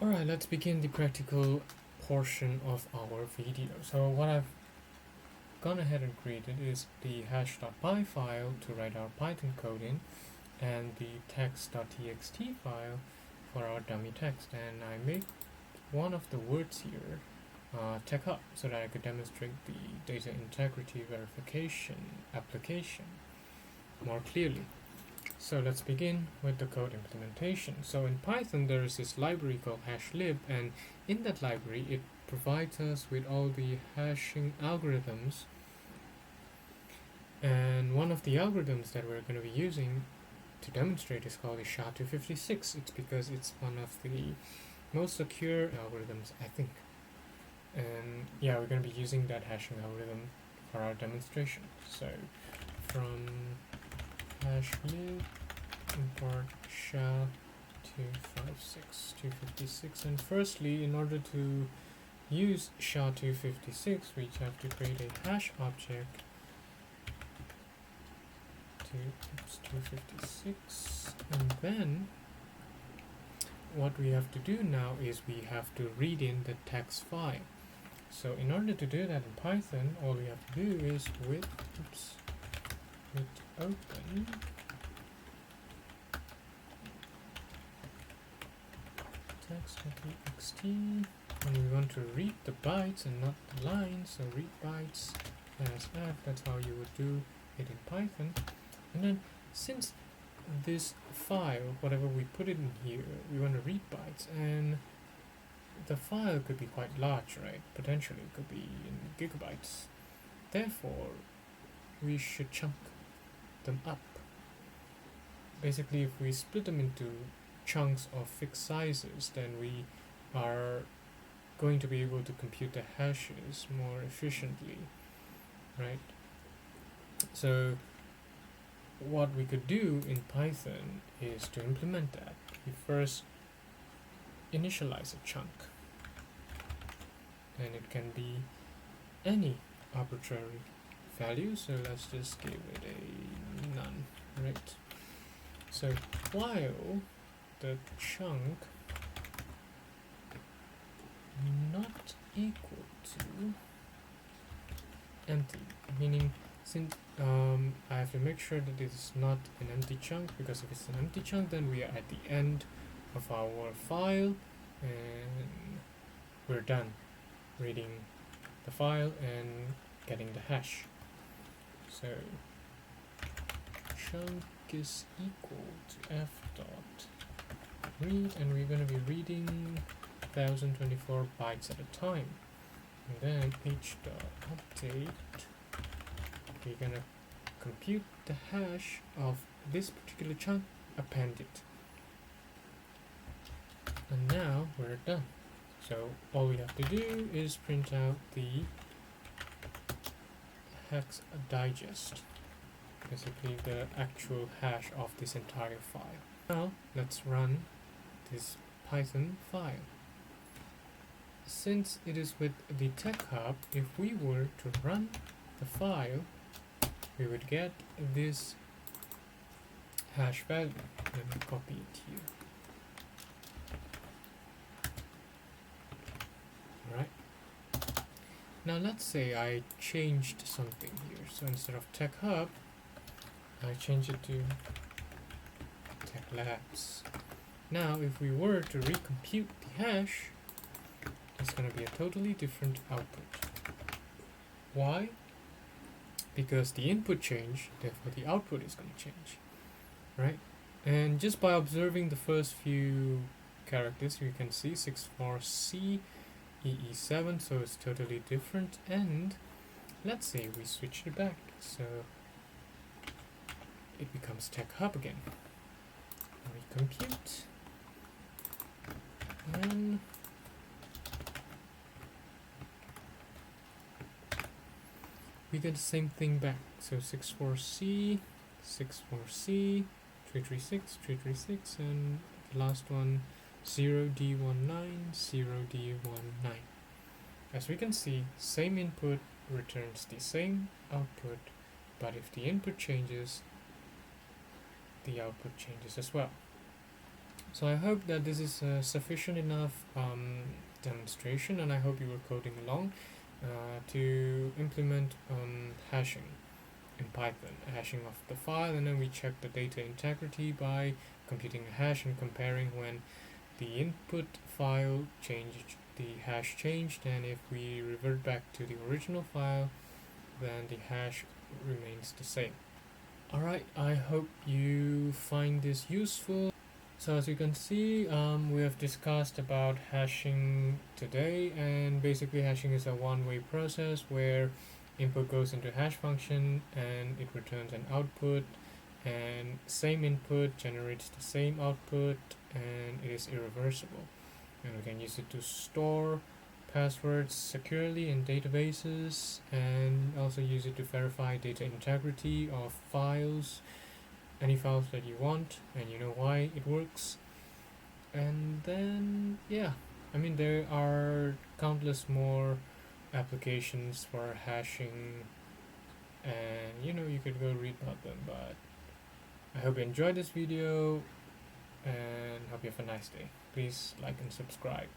Alright, let's begin the practical portion of our video. So what I've gone ahead and created is the hash.py file to write our Python code in, and the text.txt file for our dummy text. And I made one of the words here TechHub so that I could demonstrate the data integrity verification application more clearly. So let's begin with the code implementation. So in Python there is this library called hashlib, and in that library it provides us with all the hashing algorithms, and one of the algorithms that we're going to be using to demonstrate is called the SHA-256. It's because it's one of the most secure algorithms, I think. And yeah, we're going to be using that hashing algorithm for our demonstration. So from hashlib import SHA-256, and firstly, in order to use SHA-256, we have to create a hash object to 256, and then what we have to do now is we have to read in the text file. So in order to do that in Python, all we have to do is with open text.txt, and we want to read the bytes and not the lines, so read bytes as f. That's how you would do it in Python. And then since this file, whatever we put it in here, we want to read bytes, and the file could be quite large, right? Potentially it could be in gigabytes. Therefore, we should chunk them up. Basically, if we split them into chunks of fixed sizes, then we are going to be able to compute the hashes more efficiently, right? So what we could do in Python is to implement that. We first initialize a chunk, and it can be any arbitrary value, so let's just give it a none, right? So while the chunk not equal to empty, meaning since I have to make sure that it is not an empty chunk, because if it's an empty chunk then we are at the end of our file and we're done reading the file and getting the hash. So chunk is equal to f dot read, and we're going to be reading 1024 bytes at a time, and then h dot update, we're going to compute the hash of this particular chunk, append it, and now we're done. So all we have to do is print out the hex digest, basically the actual hash of this entire file. Now let's run this Python file. Since it is with the TechHub, if we were to run the file, we would get this hash value. Let me copy it here. Alright. Now let's say I changed something here. So instead of TechHub, I change it to TechLabs. Now if we were to recompute the hash, it's going to be a totally different output. Why? Because the input changed, therefore the output is going to change, right? And just by observing the first few characters, you can see 64C EE7, so it's totally different. And let's say we switch it back, so it becomes TechHub again. Recompute, and we get the same thing back. So 64C, 64C, 336, 336, and the last one 0D19, 0D19. As we can see, same input returns the same output, but if the input changes, the output changes as well. So I hope that this is sufficient enough demonstration, and I hope you were coding along to implement hashing in Python, hashing of the file, and then we check the data integrity by computing a hash and comparing when the input file changed, the hash changed, and if we revert back to the original file, then the hash remains the same. Alright, I hope you find this useful. So as you can see, we have discussed about hashing today, and basically hashing is a one-way process where input goes into hash function and it returns an output, and same input generates the same output, and it is irreversible. And we can use it to store passwords securely in databases, and also use it to verify data integrity of files, any files that you want, and you know why it works. And then, yeah, I mean, there are countless more applications for hashing, and you could go read about them. But I hope you enjoyed this video and hope you have a nice day. Please like and subscribe.